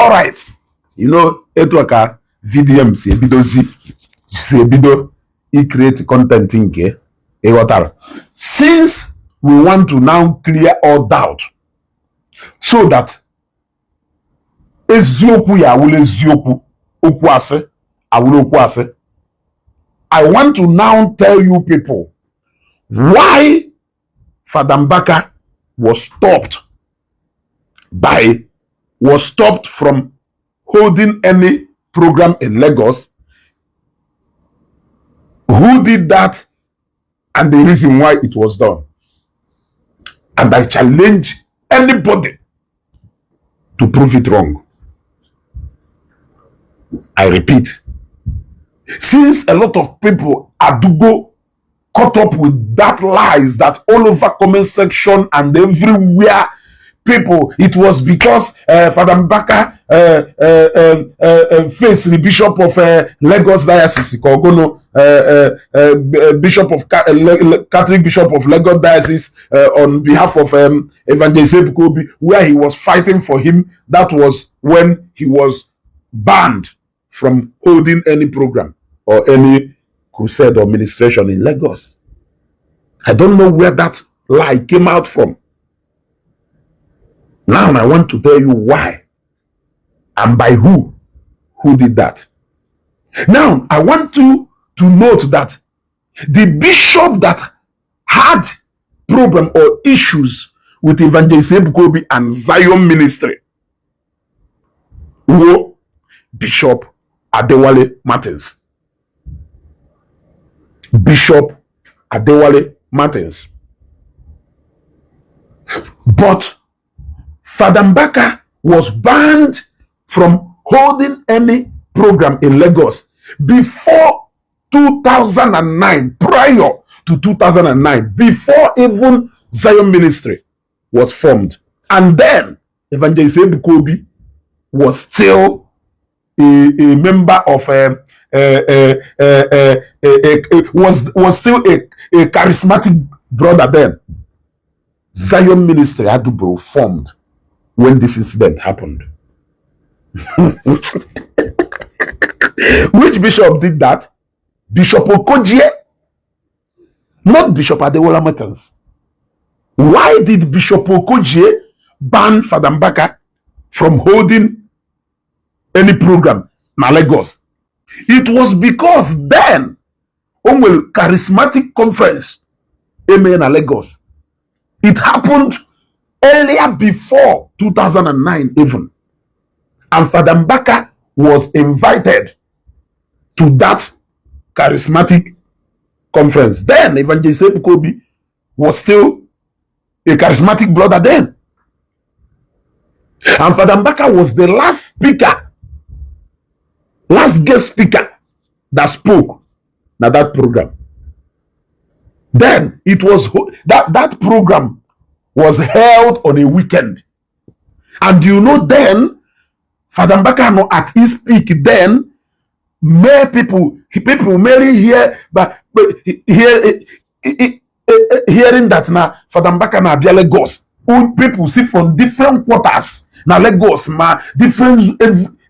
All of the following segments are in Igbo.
all right. You know, etwaka VDM si ebido he create content in since we want to now clear all doubt so that eziokwu ya awule eziokwu okwu ase awule okwu ase. I want to now tell you people why Father Mbaka was stopped from holding any program in Lagos, who did that, and the reason why it was done. And I challenge anybody to prove it wrong. I repeat, since a lot of people are caught up with that lies that all over comment section and everywhere, people, it was because Father Mbaka faced the Bishop of Lagos Diocese, Bishop of Catholic Bishop of Lagos Diocese on behalf of Evangelist Ebukobi, where he was fighting for him. That was when he was banned from holding any program or any crusade or ministration in Lagos. I don't know where that lie came out from. Now I want to tell you why and by who did that. Now I want you to note that the bishop that had problem or issues with Evangelist Ebukobi and Zion ministry was Bishop Adewale Martins. Bishop Adewale Martins. But Father Mbaka was banned from holding any program in Lagos before 2009, prior to 2009, before even Zion Ministry was formed. And then Evangelist Ebukobi was still a member of was still a charismatic brother then. Zion Ministry had to be formed when this incident happened. Which bishop did that? Bishop Okojie, not Bishop Adewale Martins. Why did Bishop Okojie ban Father Mbaka from holding any program in Lagos? It was because then, on the charismatic conference in Lagos, it happened earlier before 2009 even. And Father Mbaka was invited to that charismatic conference. Then Evangelist Ebukobi was still a charismatic brother then. And Father Mbaka was the last guest speaker that spoke na that program. Then it was that program was held on a weekend. And you know then, Father Mbaka no at his peak then, many people merely hear, but hearing that now Father Mbaka na Abia Lagos, people see from different quarters na Lagos, different,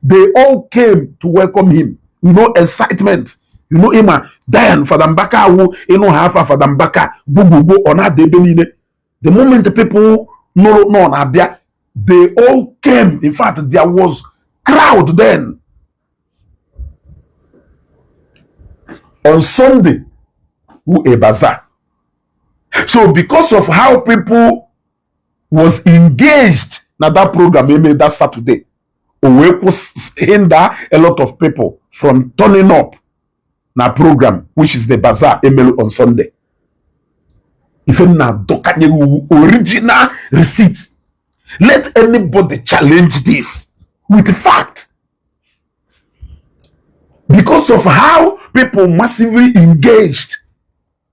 they all came to welcome him. You know, excitement. You know, Emma, then Father Mbaka, half of Father Mbaka, go on that day. The moment the people know Abia, they all came. In fact, there was crowd then. On Sunday, a bazaar. So because of how people was engaged in that program, they made that Saturday, we hinder a lot of people from turning up na program, which is the bazaar on Sunday. If you na original receipt, let anybody challenge this with fact. Because of how people massively engaged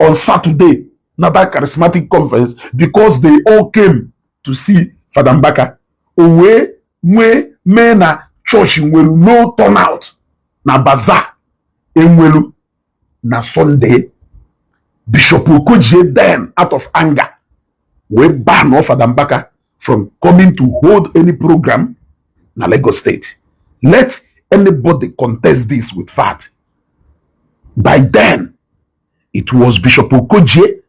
on Saturday, na that charismatic conference, because they all came to see Father Mbaka. Me na church will no turnout na bazaar enwelu na Sunday. Bishop Okojie then, out of anger, we ban Father Mbaka from coming to hold any program na Lagos State. Let anybody contest this with fact. By then, it was Bishop Okoje,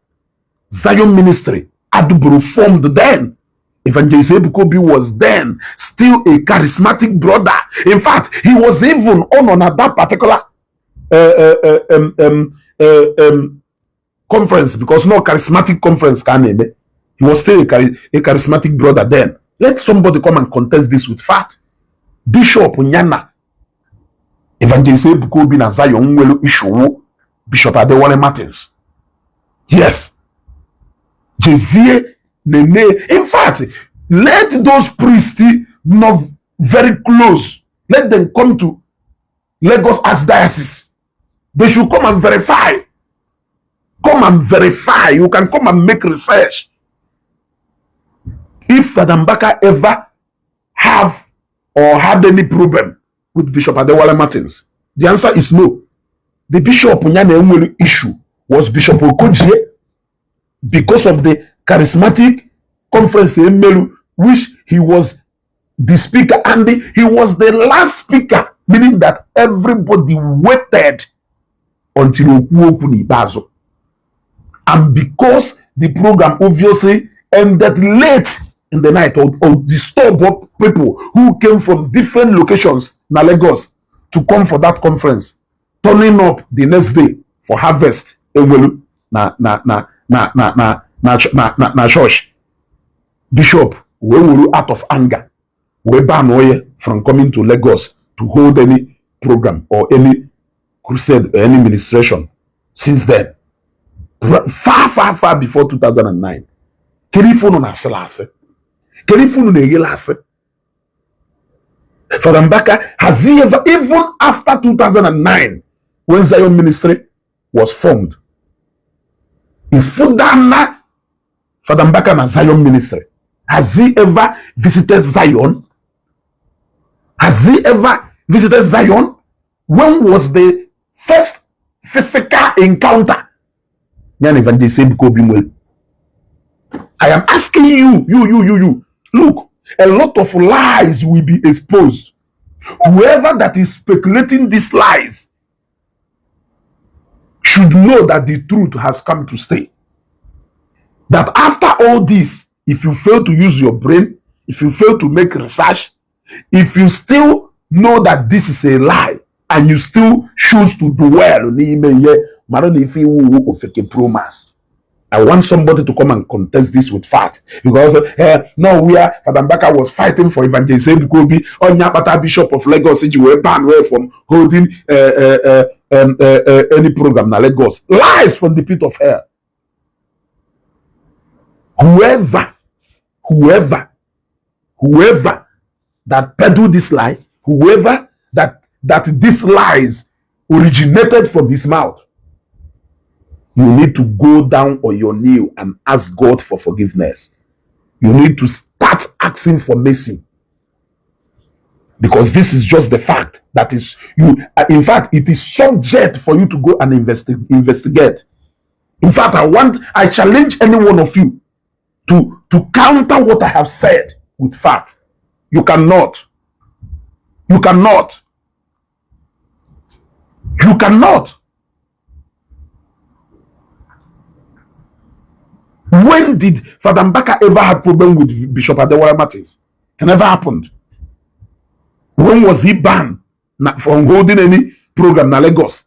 Zion Ministry, Aduburu formed then. Evangelist Ebukobi was then still a charismatic brother. In fact, he was even on at that particular conference, because no charismatic conference can be. He was still a charismatic brother then. Let somebody come and contest this with fact. Bishop Nyana, Evangelist Ebukobi na Zion Nwelu Ishowo, Bishop Adewale Martins. Yes. Jezie Nene. In fact, let those priests not very close. Let them come to Lagos Archdiocese. They should come and verify. Come and verify. You can come and make research. If Father Mbaka ever have or had any problem with Bishop Adewale Martins, the answer is no. The Bishop Nyana issue was Bishop Okoje, because of the charismatic conference in Melu, which he was the speaker, and he was the last speaker, meaning that everybody waited until Okuokuni Bazo. And because the program obviously ended late in the night, or disturbed people who came from different locations in Lagos to come for that conference, turning up the next day for harvest Ewelu na church. Bishop we out of anger, we ban Oye from coming to Lagos to hold any program or any crusade or any ministration. Since then, far before 2009, Kerifunu na selase, Kerifunu na yelase. Father Mbaka, has he ever, even after 2009, when Zion Ministry was formed, Ifudana Father Mbaka na Zion Ministry, has he ever visited Zion? Has he ever visited Zion? When was the first physical encounter? I am asking you. Look, a lot of lies will be exposed. Whoever that is speculating these lies should know that the truth has come to stay. That after all this, if you fail to use your brain, if you fail to make research, if you still know that this is a lie, and you still choose to dwell on I want somebody to come and contest this with fact. Because no, Father Mbaka was fighting for Evangelist Ebukobi, Onyapata Bishop of Lagos, you were banned from holding any program in Lagos. Lies from the pit of hell. Whoever that peddled this lie, whoever that these lies originated from his mouth, you need to go down on your knee and ask God for forgiveness. You need to start asking for mercy. Because this is just the fact that is you. In fact, it is subject for you to go and investigate. In fact, I challenge any one of you to counter what I have said with fact. You cannot. You cannot. You cannot. When did Father Mbaka ever have problem with Bishop Adewale Martins? It never happened. When was he banned from holding any program in Lagos?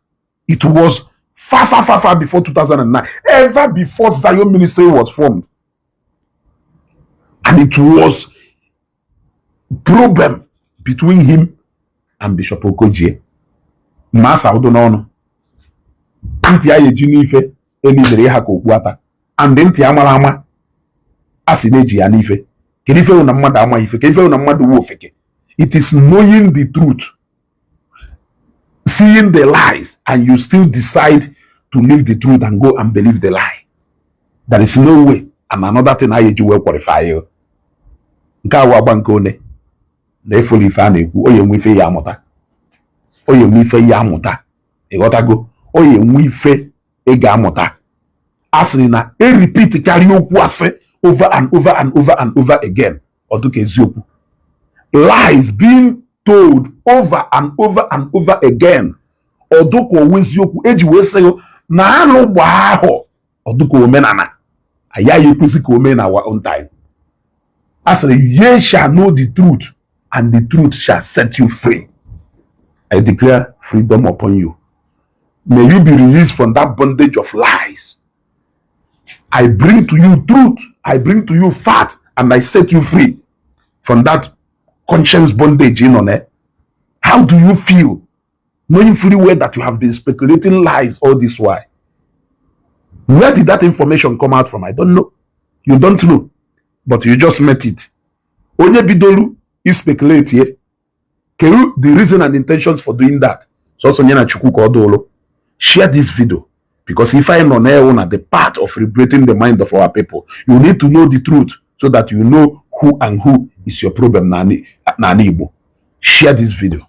It was far before 2009. Ever before Zion Ministry was formed. And it was problem between him and Bishop Okoje. Masa Odonono. Anti aye jinife eni dere ha ko kwata. And then Tiamalama Asineji and Ife. Kenife una mmadu ama ife, kenife una mmadu wo feke. It is knowing the truth, seeing the lies, and you still decide to leave the truth and go and believe the lie. There is no way. And another thing I will qualify you. Nkawa bankone. Therefore, if I know, oye mwife ya mota. Oye mwife ya mota. Egotago. Oye mwife ega mota. Asina e repeat carry okwu ase over and over and over and over again. Otuke ezioku. lies being told over and over and over again. Oduko weziokwu eji we say na anu gba aho oduko omenana aya yekwesi ka ome na our own time. As ye shall know the truth, and the truth shall set you free. I declare freedom upon you. May you be released from that bondage of lies. I bring to you truth, I bring to you fact, and I set you free from that conscience bondage in on it. How do you feel knowing fully well that you have been speculating lies all this while? Where did that information come out from? I don't know. You don't know, but you just met it. Onye bidolu is speculate here. The reason and intentions for doing that. So nyana chukwu ka odolo. Share this video, because if I know now the part of liberating the mind of our people, you need to know the truth so that you know who and who is your problem. Nani Igbo. Share this video.